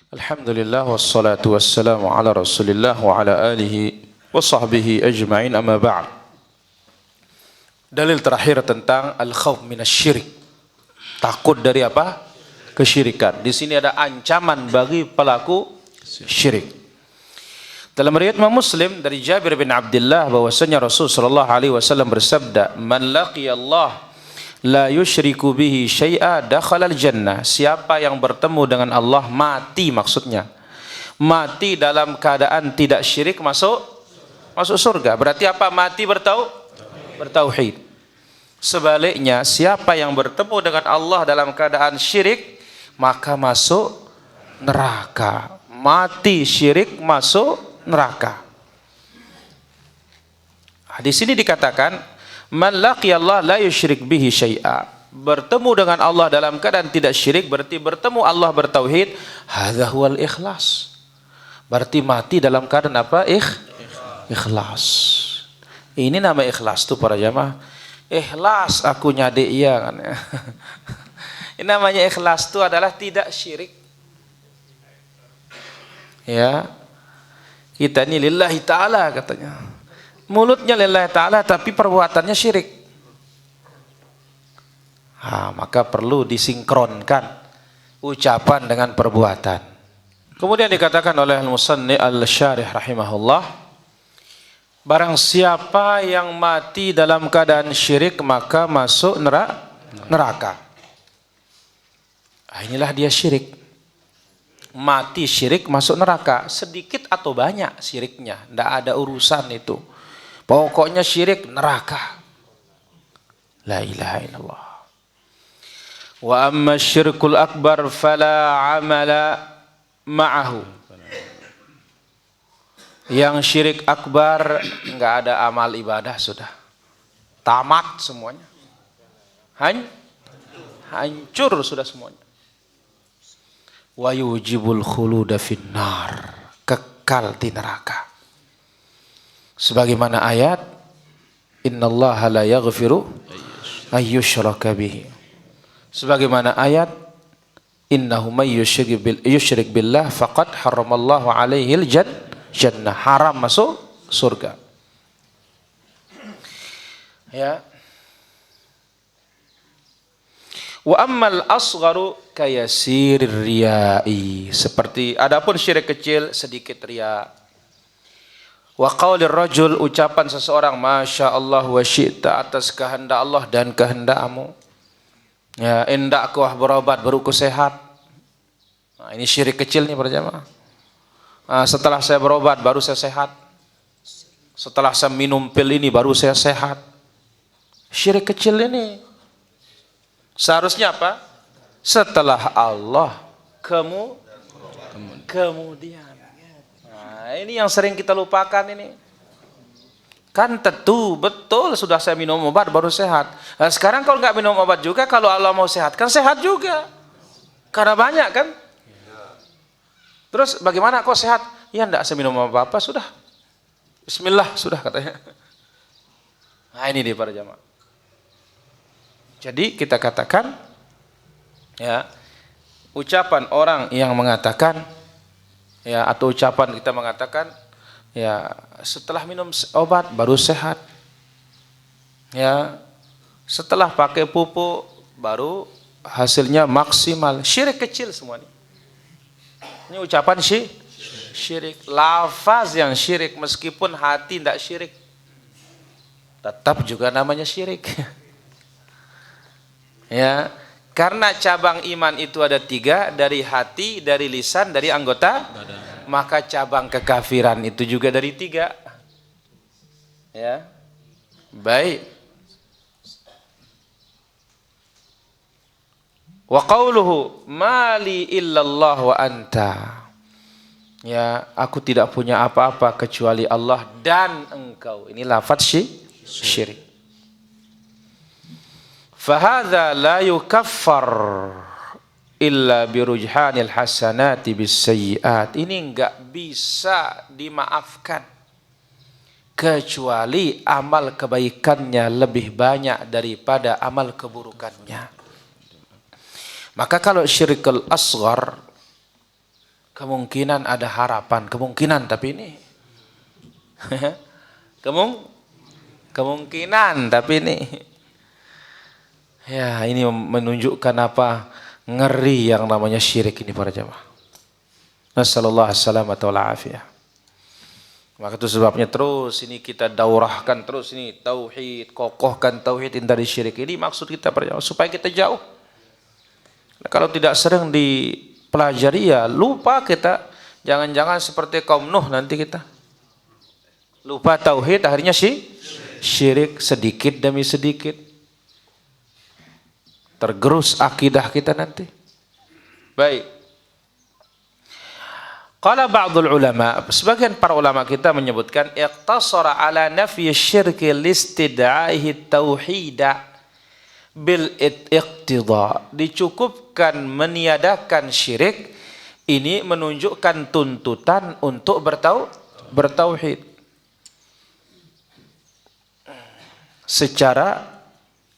Alhamdulillah wassalatu wassalamu ala Rasulillah wa ala alihi wa sahbihi ajma'in, amma ba'd. Dalil terakhir tentang al-khawf minasyirik. Takut dari apa? Kesyirikan. Di sini ada ancaman bagi pelaku syirik. Dalam riwayat Imam Muslim dari Jabir bin Abdullah bahwasanya Rasul sallallahu alaihi wasallam bersabda, "Man laqiyallah la yusyriku bihi syai'a dakhalal jannah." Siapa yang bertemu dengan Allah, mati maksudnya, mati dalam keadaan tidak syirik, masuk surga. Berarti apa? Mati bertauhid. Sebaliknya, siapa yang bertemu dengan Allah dalam keadaan syirik, maka masuk neraka. Mati syirik, masuk neraka. Di sini dikatakan, man laqiyallah la yusyrik bihi syai'a. Bertemu dengan Allah dalam keadaan tidak syirik berarti bertemu Allah bertauhid. Hadza huwal ikhlas. Berarti mati dalam keadaan apa? Ikhlas. Ini nama ikhlas tuh para jamaah. Ikhlas aku nyade iya kan. Ini namanya ikhlas tuh adalah tidak syirik. Ya. Kita ini lillahi ta'ala katanya. Mulutnya lillahi ta'ala tapi perbuatannya syirik. Maka perlu disinkronkan ucapan dengan perbuatan. Kemudian dikatakan oleh al-Musanni al-Syarih rahimahullah, barang siapa yang mati dalam keadaan syirik maka masuk neraka. Inilah dia syirik. Mati syirik masuk neraka, sedikit atau banyak syiriknya, tidak ada urusan itu. Pokoknya syirik neraka. La ilaha illallah. Wa amma syirkul akbar fala amala ma'ahu. Yang syirik akbar enggak ada amal ibadah, sudah tamat semuanya. Hancur sudah semuanya. Wa yujibul khuluda finnar, kekal di neraka. Sebagaimana ayat, innallaha la yaghfiru ayyushraka bihi. Sebagaimana ayat, innahu may yusyrik billah faqad haramallahu alaihil jannah, haram masuk surga. Ya. Wa ammal asgharu kayasirir riya'i. Seperti adapun syirik kecil sedikit riya. Wa qaulir rajul, ucapan seseorang masya Allah wa syi'ta, atas kehendak Allah dan kehendakmu. Ya, indak ku berobat baru ku sehat. Ini syirik kecil nih para jamaah. Setelah saya berobat baru saya sehat. Setelah saya minum pil ini baru saya sehat. Syirik kecil ini. Seharusnya apa? Setelah Allah kemudian. Ini yang sering kita lupakan ini. Kan tentu betul sudah saya minum obat baru sehat. Nah, sekarang kalau nggak minum obat juga, kalau Allah mau sehatkan sehat juga. Karena banyak kan. Terus bagaimana kok sehat? Ya enggak saya minum apa-apa sudah. Bismillah sudah katanya. Nah ini dia para jamaah. Jadi kita katakan, ya, ucapan orang yang mengatakan, ya, atau ucapan kita mengatakan, ya, setelah minum obat baru sehat, ya, setelah pakai pupuk baru hasilnya maksimal. Syirik kecil semua ini. Ini ucapan syirik, lafaz yang syirik, meskipun hati tidak syirik, tetap juga namanya syirik. Ya, karena cabang iman itu ada 3, dari hati, dari lisan, dari anggota badan. Maka cabang kekafiran itu juga dari 3. Ya, baik. Wa qauluhu mali illallah wa anta. Ya, aku tidak punya apa-apa kecuali Allah dan engkau. Ini lafaz syirik. Fahadha la yukaffar illa birujhanil hasanati bisayyiat. Ini enggak bisa dimaafkan kecuali amal kebaikannya lebih banyak daripada amal keburukannya. Maka kalau syirikul asghar, Kemungkinan ada harapan, kemungkinan, tapi ini kemungkinan, tapi ini ya, ini menunjukkan apa ngeri yang namanya syirik ini para jamaah. Nasallallahu alaihi wasallam. Maka itu sebabnya terus ini kita daurahkan terus ini tauhid, kokohkan tauhid dari syirik ini maksud kita para jamaah supaya kita jauh. Nah, kalau tidak sering dipelajari ya lupa kita. Jangan-jangan seperti kaum Nuh nanti kita lupa tauhid akhirnya syirik sedikit demi sedikit. Tergerus akidah kita nanti. Baik. Qala ba'dul ulama, sebagian para ulama kita menyebutkan iqtasara ala nafyi syirki listid'aihi tauhida bil iqtida. Dicukupkan meniadakan syirik ini menunjukkan tuntutan untuk bertauhid. Secara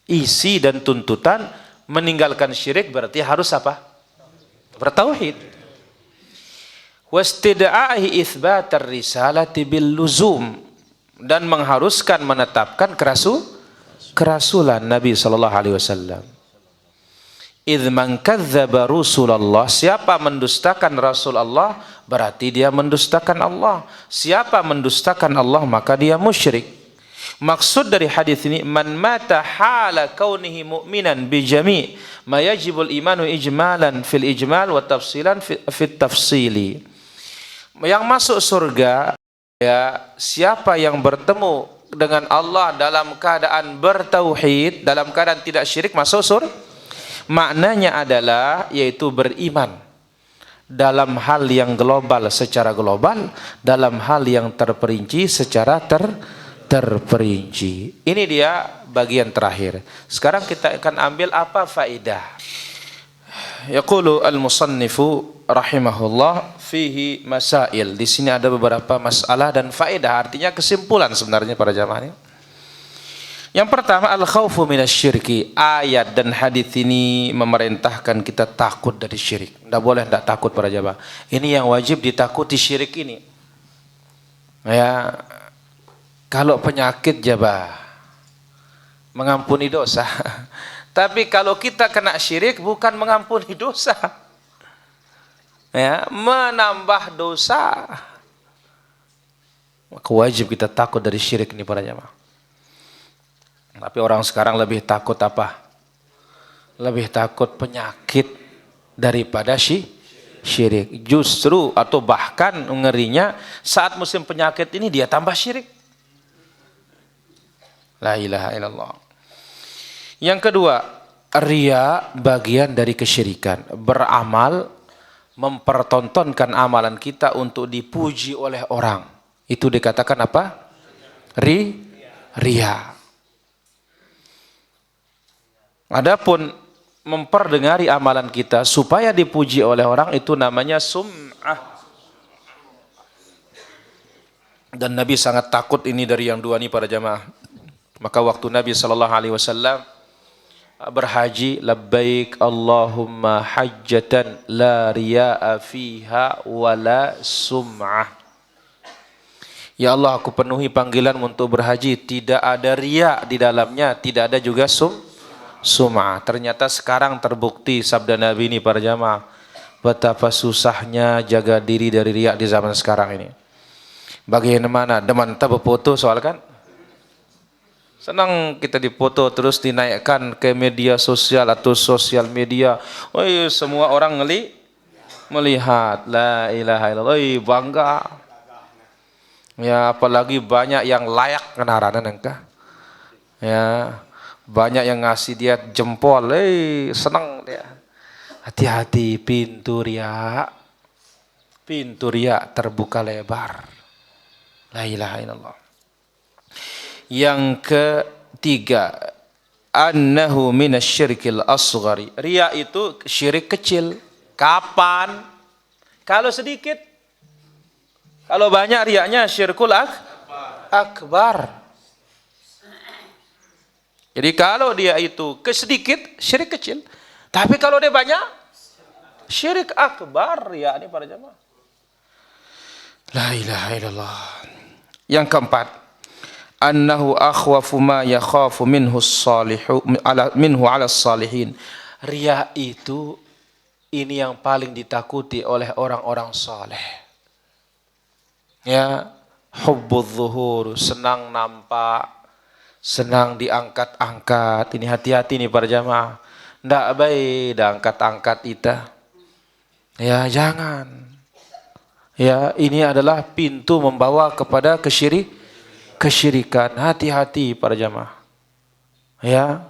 isi dan tuntutan meninggalkan syirik berarti harus apa? Bertauhid. Wastida'ahi itsbatar risalati bil luzum, dan mengharuskan menetapkan kerasulan Nabi sallallahu alaihi wasallam. Idz man kadzdzaba Rasulullah, siapa mendustakan Rasulullah berarti dia mendustakan Allah. Siapa mendustakan Allah maka dia musyrik. Maksud dari hadis ini man mata hala kaunihi mu'minan bi jami' ma yajibul imanu ijmalan fil ijmal wa tafsilan fit tafsili. Yang masuk surga ya siapa yang bertemu dengan Allah dalam keadaan bertauhid, dalam keadaan tidak syirik masuk surga. Maknanya adalah yaitu beriman dalam hal yang global secara global, dalam hal yang terperinci secara terperinci. Ini dia bagian terakhir. Sekarang kita akan ambil apa faedah. Yaqulu al-musannifu rahimahullah fihi masail. Di sini ada beberapa masalah dan faedah, artinya kesimpulan sebenarnya para jamaah ini. Yang pertama al-khaufu minasyirki. Ayat dan hadis ini memerintahkan kita takut dari syirik. Tidak boleh tidak takut para jamaah. Ini yang wajib ditakuti syirik ini. Ya, kalau penyakit jabah mengampuni dosa. Tapi kalau kita kena syirik bukan mengampuni dosa. Ya, menambah dosa. Maka wajib kita takut dari syirik ini para jamaah. Tapi orang sekarang lebih takut apa? Lebih takut penyakit daripada syirik. Justru atau bahkan ngerinya saat musim penyakit ini dia tambah syirik. La ilaha illallah. Yang kedua, riya bagian dari kesyirikan. Beramal, mempertontonkan amalan kita untuk dipuji oleh orang. Itu dikatakan apa? Riya. Adapun memperdengari amalan kita supaya dipuji oleh orang itu namanya sum'ah. Dan Nabi sangat takut ini dari yang dua ini para jamaah. Maka waktu Nabi SAW berhaji, labbaik Allahumma hajjatan la riya'a fiha wa la sum'ah. Ya Allah, aku penuhi panggilan untuk berhaji, tidak ada riya di dalamnya, tidak ada juga sum'ah. Ternyata sekarang terbukti sabda Nabi ini para jamaah, betapa susahnya jaga diri dari riya di zaman sekarang ini. Bagaimana deman berfoto soal kan? Senang kita dipoto terus dinaikkan ke media sosial atau sosial media. Oh, semua orang melihat. La ilaha illallah. Bangga. Ya, apalagi banyak yang layak kenaranan engkau. Ya, banyak yang ngasih dia jempol. Senang dia. Hati-hati pintu riya. Pintu riya terbuka lebar. La ilaha illallah. Yang ketiga, annahu minasyirkil asghari. Riya itu syirik kecil. Kapan? Kalau sedikit. Kalau banyak riyanya syirkul akbar. Jadi kalau dia itu sedikit, syirik kecil. Tapi kalau dia banyak, syirik akbar. Riya ini para jamaah. La ilaha illallah. Yang keempat, annahu akhwafu ma yakhafu minhu as-salihu ala salihin. Riya itu ini yang paling ditakuti oleh orang-orang saleh. Ya, hubbudz zuhur, senang nampak, senang diangkat-angkat. Ini hati-hati nih para jamaah. Ndak baik diangkat-angkat kita. Ya, jangan. Ya, ini adalah pintu membawa kepada kesyirikan. Hati-hati para jamaah. Ya,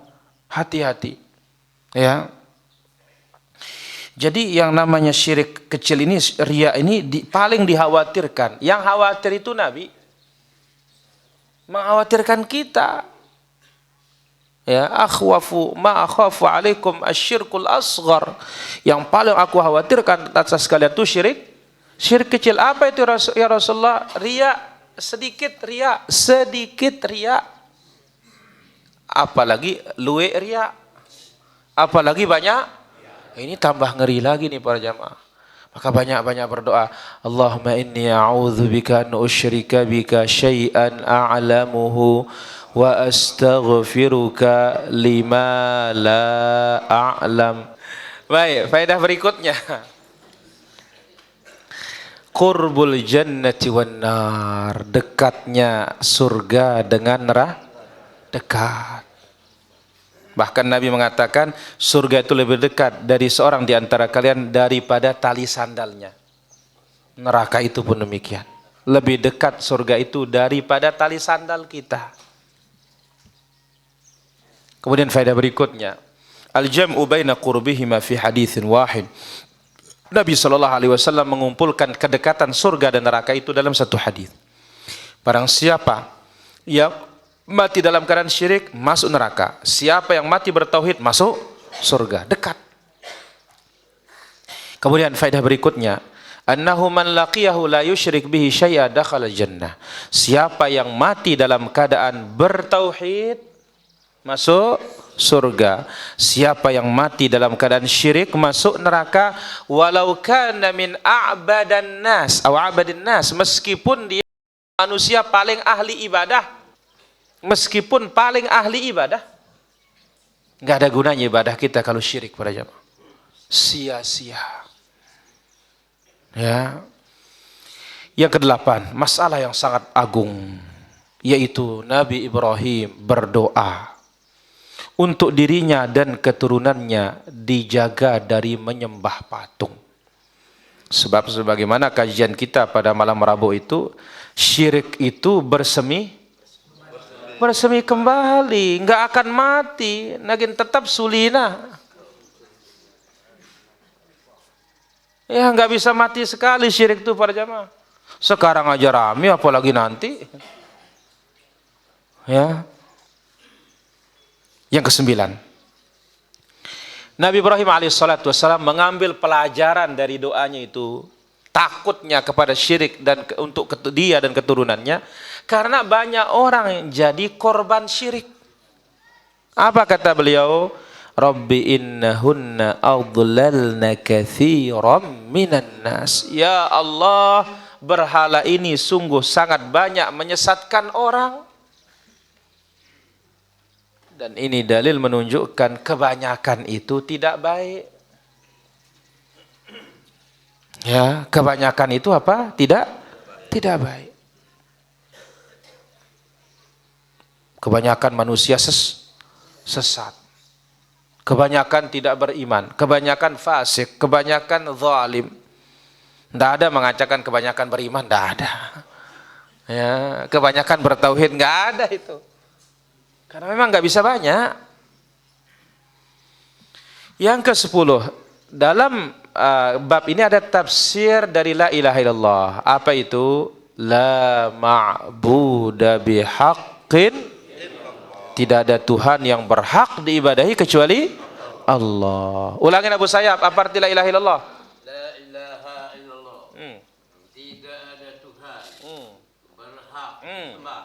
hati-hati. Ya. Jadi yang namanya syirik kecil ini, riya ini paling dikhawatirkan. Yang khawatir itu Nabi mengkhawatirkan kita. Ya, akhwafu ma akhafu alaikum asyirkul asghar. Yang paling aku khawatirkan atas kalian itu syirik kecil. Apa itu ya Rasulullah? Riya, sedikit riya. Apalagi luwe riya. Apalagi banyak. Ini tambah ngeri lagi nih para jamaah. Maka banyak-banyak berdoa. Allahumma inni a'udzubika an usyrika bika syai'an a'lamuhu wa astaghfiruka lima la a'lam. Baik, faedah berikutnya. Qurbul jannati wan nar, dekatnya surga dengan neraka, dekat. Bahkan Nabi mengatakan surga itu lebih dekat dari seorang di antara kalian daripada tali sandalnya. Neraka itu pun demikian. Lebih dekat surga itu daripada tali sandal kita. Kemudian faedah berikutnya, al-jam'u baina qurbihima fi haditsin wahid. Nabi SAW mengumpulkan kedekatan surga dan neraka itu dalam satu hadis. Barang siapa yang mati dalam keadaan syirik, masuk neraka. Siapa yang mati bertauhid, masuk surga. Dekat. Kemudian faedah berikutnya, annahu man laqiyahu la yusyrik bihi syai'a dakhala jannah. Siapa yang mati dalam keadaan bertauhid, masuk surga. Siapa yang mati dalam keadaan syirik, masuk neraka. Walau kana min a'badan nas atau abadin nas, meskipun dia manusia paling ahli ibadah. Meskipun paling ahli ibadah, nggak ada gunanya ibadah kita kalau syirik para jamaah. Sia-sia. Ya. Yang kedelapan, masalah yang sangat agung, yaitu Nabi Ibrahim berdoa untuk dirinya dan keturunannya dijaga dari menyembah patung. Sebab sebagaimana kajian kita pada malam Rabu itu, syirik itu bersemi kembali, nggak akan mati, nagin tetap sulina. Ya, nggak bisa mati sekali syirik itu para jamaah. Sekarang aja rame, apalagi nanti. Ya. Yang kesembilan, Nabi Ibrahim alaihissalam mengambil pelajaran dari doanya itu, takutnya kepada syirik dan untuk dia dan keturunannya, karena banyak orang yang jadi korban syirik. Apa kata beliau? Rabbi innahunna adlalna katsiran minan nas. Ya Allah, berhala ini sungguh sangat banyak menyesatkan orang. Dan ini dalil menunjukkan kebanyakan itu tidak baik. Ya, kebanyakan itu apa? Tidak baik. Kebanyakan manusia sesat. Kebanyakan tidak beriman, kebanyakan fasik, kebanyakan zalim. Tidak ada mengatakan kebanyakan beriman, tidak ada. Ya, kebanyakan bertauhid, nggak ada itu. Karena memang nggak bisa banyak. Yang ke-10, dalam bab ini ada tafsir dari la ilaha illallah. Apa itu? La ma'buda bihaqqin. Tidak ada Tuhan yang berhak diibadahi kecuali Allah. Ulangin Abu Sayyaf, apa arti la ilaha illallah? La ilaha illallah. Tidak ada Tuhan berhak sembah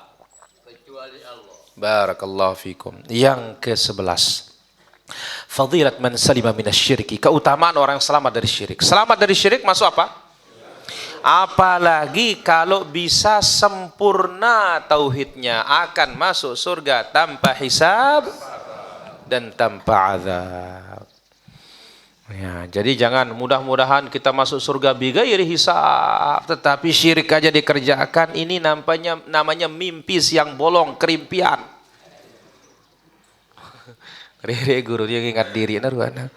kecuali Allah. Barakallahu fikum. Yang ke-11, fadilat man salima minasyirki, keutamaan orang yang selamat dari syirik. Selamat dari syirik masuk apa? Apalagi kalau bisa sempurna tauhidnya, akan masuk surga tanpa hisab dan tanpa azab. Ya, jadi jangan mudah-mudahan kita masuk surga bighairi hisab, tetapi syirik aja dikerjakan. Ini namanya mimpi siang bolong, kerimpian. Rere guru dia ingat diri naruana.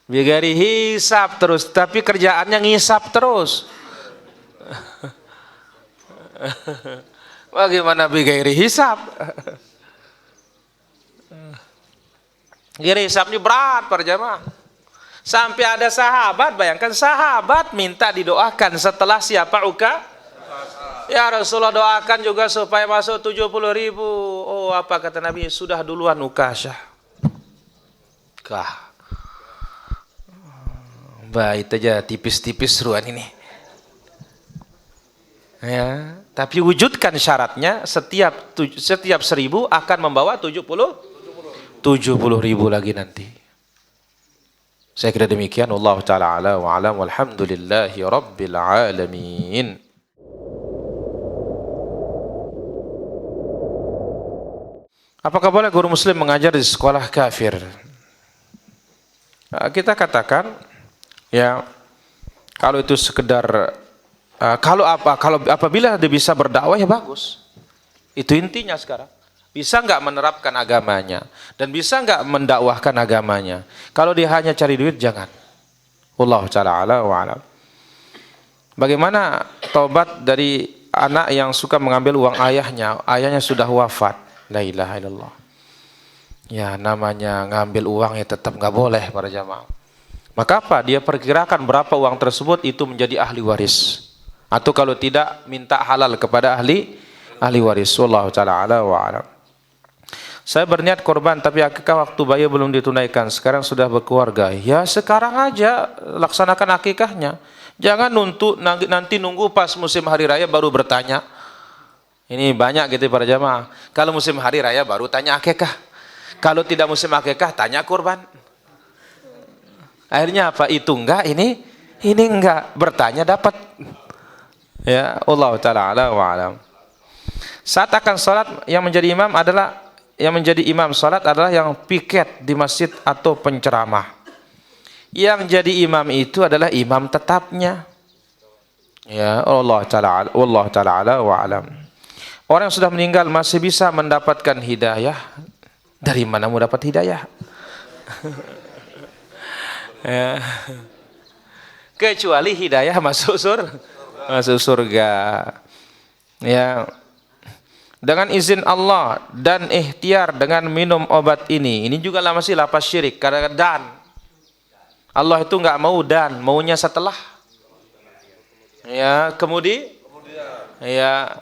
Bighairi hisab terus, tapi kerjaannya ngisap terus. Bagaimana bighairi hisab? Ghairi hisab ini berat para jamaah. Sampai ada sahabat, bayangkan sahabat minta didoakan setelah siapa uka? Ya Rasulullah doakan juga supaya masuk 70.000. Oh, apa kata Nabi? Sudah duluan Ukasyah. Kah. Baik aja tipis-tipis ruan ini. Ya, tapi wujudkan syaratnya setiap 1.000 akan membawa 70.000 lagi nanti. Saya kira demikian. Allah taala ala wa alam walhamdulillahi rabbil alamin. Apakah boleh guru muslim mengajar di sekolah kafir? Kita katakan ya, kalau itu sekedar kalau apabila dia bisa berdakwah ya bagus. Itu intinya sekarang. Bisa nggak menerapkan agamanya dan bisa nggak mendakwahkan agamanya. Kalau dia hanya cari duit jangan. Wallahu taala ala wa alam. Bagaimana taubat dari anak yang suka mengambil uang ayahnya? Ayahnya sudah wafat. La ilaha illallah. Ya, namanya ngambil uang ya tetap nggak boleh para jamaah. Maka apa? Dia perkirakan berapa uang tersebut itu menjadi ahli waris. Atau kalau tidak minta halal kepada ahli waris. Wallahu taala ala wa alam. Saya berniat korban tapi akikah waktu bayi belum ditunaikan. Sekarang sudah berkeluarga. Ya sekarang aja laksanakan akikahnya. Jangan nanti nunggu pas musim hari raya baru bertanya. Ini banyak gitu para jamaah. Kalau musim hari raya baru tanya akikah. Kalau tidak musim akikah tanya kurban. Akhirnya apa? Itu enggak, ini enggak. Bertanya dapat. Ya, Allah taala ala wa alam. Saat akan salat yang menjadi imam salat adalah yang piket di masjid atau penceramah. Yang jadi imam itu adalah imam tetapnya. Ya, Allah taala ala wa alam. Orang yang sudah meninggal masih bisa mendapatkan hidayah. Dari mana mau dapat hidayah? Ya. Kecuali hidayah masuk surga. Ya. Dengan izin Allah dan ikhtiar dengan minum obat ini juga masih lapas syirik karena dan Allah itu enggak mau dan maunya setelah. Ya, kemudian ya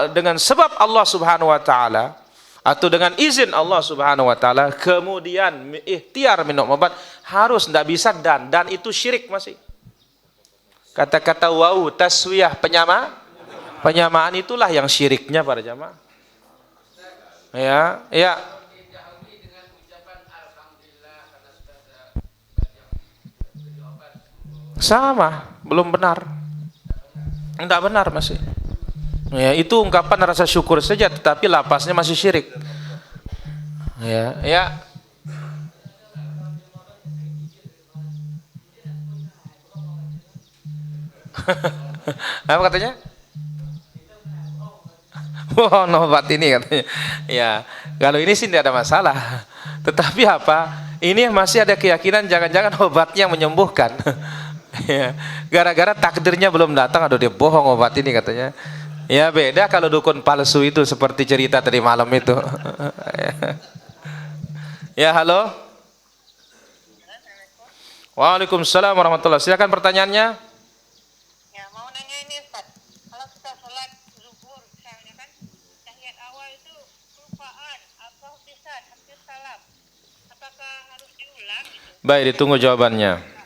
dengan sebab Allah Subhanahu wa taala atau dengan izin Allah Subhanahu wa taala kemudian ikhtiar minum obat harus tidak bisa dan itu syirik masih. Kata-kata wau taswiyah penyamaan itulah yang syiriknya para jamaah. Ya. Sama, belum benar. Enggak benar masih. Ya, itu ungkapan rasa syukur saja tetapi lapasnya masih syirik. Ya. Apa katanya? Wah, obat ini katanya. Ya, kalau ini sih tidak ada masalah. Tetapi apa? Ini masih ada keyakinan jangan-jangan obatnya menyembuhkan. Ya, gara-gara takdirnya belum datang, aduh dia bohong obat ini katanya. Ya beda kalau dukun palsu itu seperti cerita tadi malam itu. Ya halo. Waalaikumsalam warahmatullahi. Silakan pertanyaannya. Ya mau nanya ini Ustaz. Kalau kita sholat zuhur misalnya kan tahiyat awal itu kelupaan atau bisa hampir salam. Apakah harus diulang gitu? Baik, ditunggu jawabannya.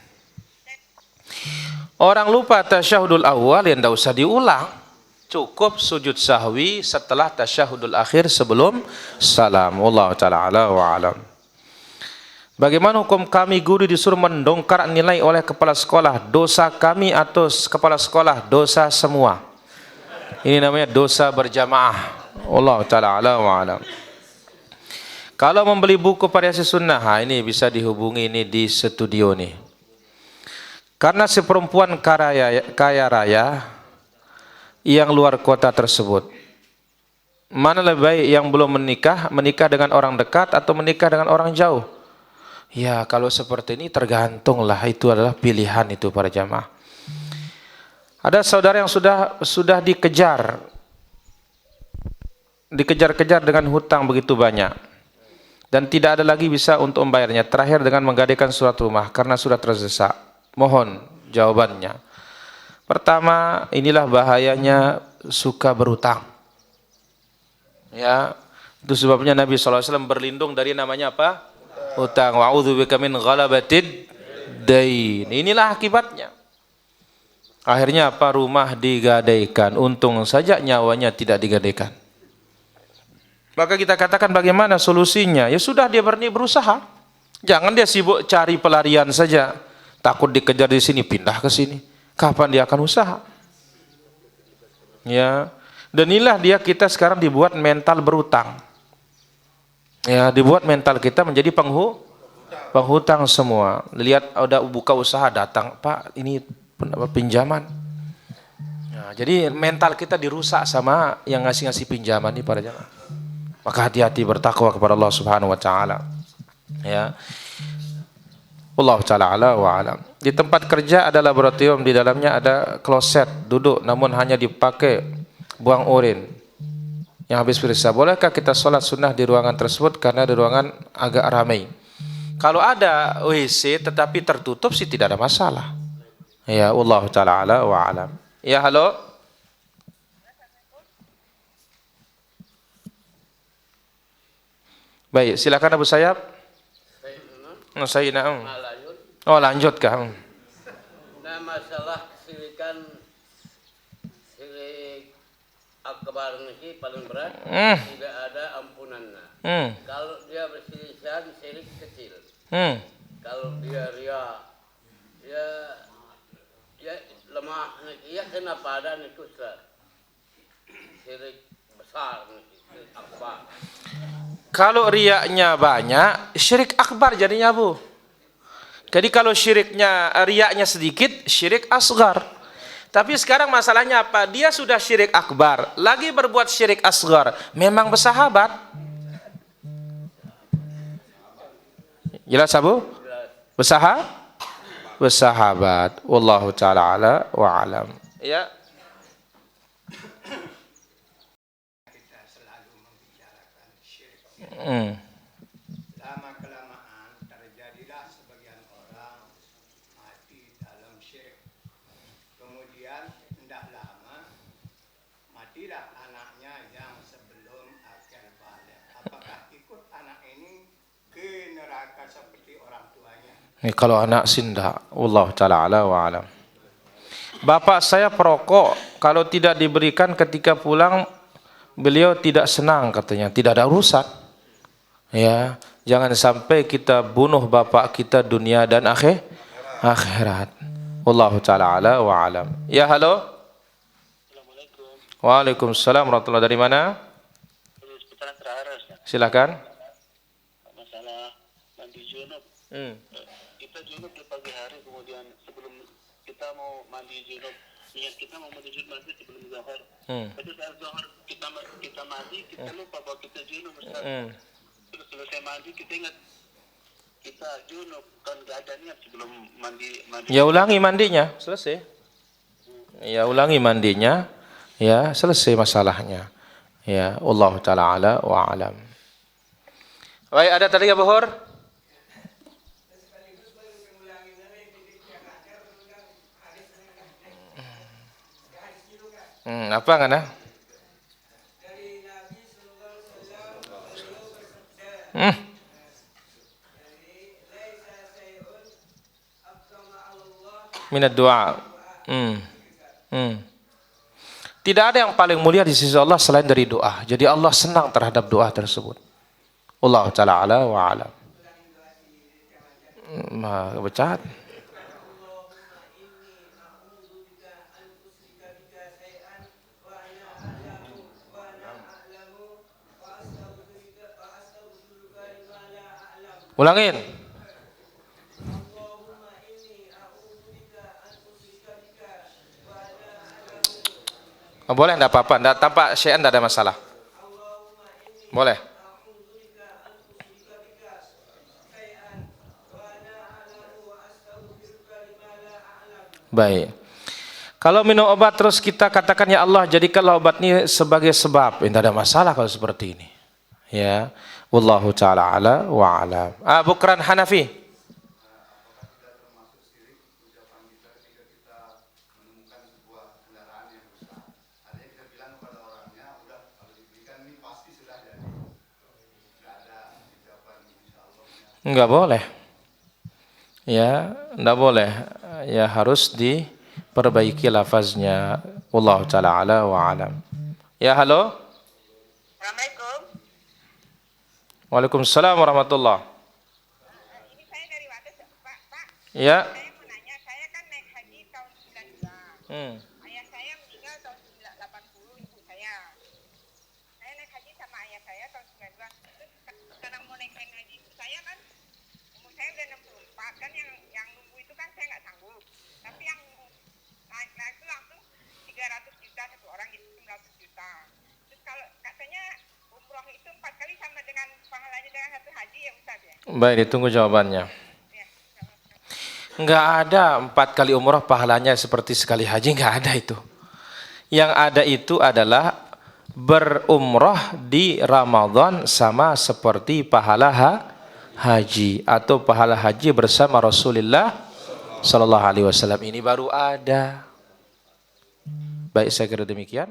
Orang lupa tasyahudul awal yang tidak usah diulang. Cukup sujud sahwi setelah tasyahudul akhir sebelum salam. Wallahu taala ala wa alam. Bagaimana hukum kami guru disuruh mendongkar nilai oleh kepala sekolah? Dosa kami atau kepala sekolah? Dosa semua. Ini namanya dosa berjamaah. Allah Ta'ala ala wa alam. Kalau membeli buku variasi sunnah, ini bisa dihubungi ini di studio nih. Karena si perempuan kaya raya yang luar kota tersebut, mana lebih baik yang belum menikah dengan orang dekat atau menikah dengan orang jauh? Ya, kalau seperti ini tergantunglah, itu adalah pilihan itu para jamaah. Ada saudara yang sudah dikejar dengan hutang begitu banyak dan tidak ada lagi bisa untuk membayarnya. Terakhir dengan menggadaikan surat rumah karena sudah terdesak. Mohon jawabannya. Pertama, inilah bahayanya suka berhutang. Ya, itu sebabnya Nabi SAW berlindung dari namanya apa? Hutang. Wa'udzubika min ghalabatid dain. Inilah akibatnya. Akhirnya apa? Rumah digadaikan. Untung saja nyawanya tidak digadaikan. Maka kita katakan bagaimana solusinya? Ya sudah, dia berusaha. Jangan dia sibuk cari pelarian saja. Takut dikejar di sini, pindah ke sini. Kapan dia akan usaha? Ya. Dan inilah kita sekarang dibuat mental berutang. Ya, dibuat mental kita menjadi penghutang semua. Lihat udah buka usaha, datang, Pak, ini pinjaman. Nah, jadi mental kita dirusak sama yang ngasih pinjaman ini para jamaah. Maka hati-hati bertakwa kepada Allah Subhanahu wa taala. Ya. Allah Ta'ala ala wa alam. Di tempat kerja ada laboratorium, di dalamnya ada kloset duduk namun hanya dipakai buang urin yang habis periksa. Bolehkah kita sholat sunnah di ruangan tersebut karena di ruangan agak ramai? Kalau ada WC tetapi tertutup sih tidak ada masalah. Ya, Allah Ta'ala ala wa alam. Ya, halo. Baik, silakan Abu Sayyab. Saya lanjut. Oh, lanjut kah? Nah, masalah kesirikan, sirik akbar ini paling berat, tidak ada ampunannya. Kalau dia bersirikan, sirik kecil. Kalau dia ria, ya lemah, ya kenapa ada itu sirik besar, sirik akbar. Kalau riaknya banyak, syirik akbar jadinya, Bu. Jadi kalau riaknya sedikit, syirik asgar. Tapi sekarang masalahnya apa? Dia sudah syirik akbar, lagi berbuat syirik asgar. Memang bersahabat. Jelas, Bu? Bersahabat. Wallahu ta'ala ala wa alam. Ya. Lama-kelamaan terjadilah sebagian orang mati dalam syirik. Kemudian tidak lama matilah anaknya yang sebelum akil balik. Apakah ikut anak ini ke neraka seperti orang tuanya? Kalau anak sinda, Allah Ta'ala ala wa alam. Bapak saya perokok, kalau tidak diberikan ketika pulang, beliau tidak senang katanya, tidak ada urusan. Ya, jangan sampai kita bunuh bapak kita dunia dan akhirat. Wallahu ta'ala ala wa alam. Ya, halo. Assalamualaikum. Waalaikumsalam warahmatullahi. Dari mana? Seputaran terakhir. Silakan. Masalah mandi junub. Kita junub di pagi hari, kemudian sebelum kita mau mandi junub, niat kita mau mandi junub nanti sebelum zuhur. Pada saat zuhur kita mandi, kita lupa bahwa kita junub. Terus selesai mandi kita ingat kita junub, kan nggak ada niat sebelum mandi. Ya, ulangi mandinya, selesai. Ya, ulangi mandinya, ya, selesai masalahnya. Ya, Allah Ta'ala ala wa alam. Baik, ada tadi Abu Hur? Apa kan? Minat doa. Tidak ada yang paling mulia di sisi Allah selain dari doa. Jadi Allah senang terhadap doa tersebut. Allah Ta'ala ala wa alam. Becat. Ulangin. Boleh, enggak apa-apa. Enggak, tanpa syai'an enggak ada masalah. Boleh. Baik. Kalau minum obat terus kita katakan ya Allah jadikanlah obat ini sebagai sebab. Tidak ada masalah kalau seperti ini. Ya. Wallahu taala ala wa alam. Bukran Hanafi. Enggak boleh. Ya, enggak boleh. Ya harus diperbaiki lafaznya. Wallahu taala ala wa alam. Ya, halo. Assalamualaikum. Waalaikumsalam warahmatullah. Ini saya dari Wates, Pak. Ya. Saya mau nanya, saya kan naik haji tahun 92. Ayah saya meninggal tahun 80, ibu saya. Saya naik haji sama ayah saya tahun 92. Terus sekarang mau naik haji ibu saya kan, umur saya udah 64. Kan yang nunggu itu kan saya nggak sanggup. Tapi yang naik itu langsung 300 juta satu orang, jadi 900 juta. Terus kalau katanya umroh itu 4 kali sama dengan pahalanya dengan satu haji ya Ustaz ya? Baik, ditunggu jawabannya. Ya. Enggak ada 4 kali umroh pahalanya seperti sekali haji, enggak ada itu. Yang ada itu adalah berumroh di Ramadan sama seperti pahala haji atau pahala haji bersama Rasulullah Sallallahu Alaihi Wasallam, ini baru ada. Baik, saya kira demikian.